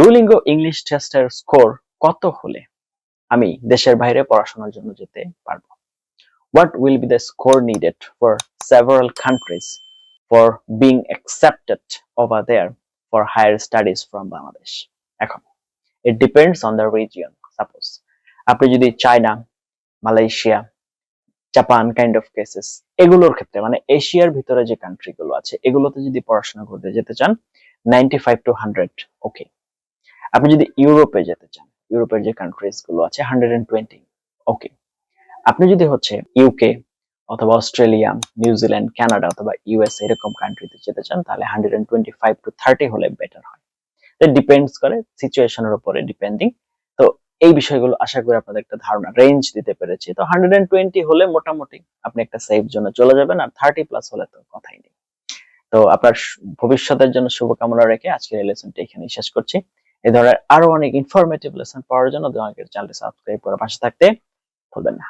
Duolingo English টেস্টের score কত হলে আমি দেশের বাইরে পড়াশোনার জন্য যেতে পারবো? What will be the score needed for several countries for being accepted over there for higher studies from Bangladesh? এখন it depends on the region. Suppose আপনি যদি China, Malaysia, Japan kind of cases এগুলোর ক্ষেত্রে মানে এশিয়ার ভিতরে যে country গুলো আছে এগুলোতে যদি পড়াশোনা করতে যেতে চান 95 to 100 ওকে। আপনি যদি ইউরোপে যেতে চান, ইউরোপের যে কান্ট্রিজ গুলো আছে 120 ওকে। আপনি যদি হচ্ছে ইউকে অথবা অস্ট্রেলিয়া, নিউজিল্যান্ড, কানাডা অথবা ইউএস এরকম কান্ট্রিতে যেতে চান তাহলে 125 to 30 হলে বেটার হয়। এটা ডিপেন্ডস করে সিচুয়েশনের উপরে ডিপেন্ডিং। তো এই বিষয়গুলো আশা করি আপনাদের একটা ধারণা রেঞ্জ দিতে পেরেছি। তো 120 হলে মোটামুটি আপনি একটা সেফ জোনে চলে যাবেন, আর 30 প্লাস হলে তো কথাই নেই। তো আপনার ভবিষ্যতের জন্য শুভকামনা রেখে আজকের এই লেসনটা এখানেই শেষ করছি। এই ধরনের আরো অনেক ইনফরমেটিভ লেসন পাওয়ার জন্য দয়া করে চ্যানেলটি সাবস্ক্রাইব করে পাশে থাকতে ভুলবেন না।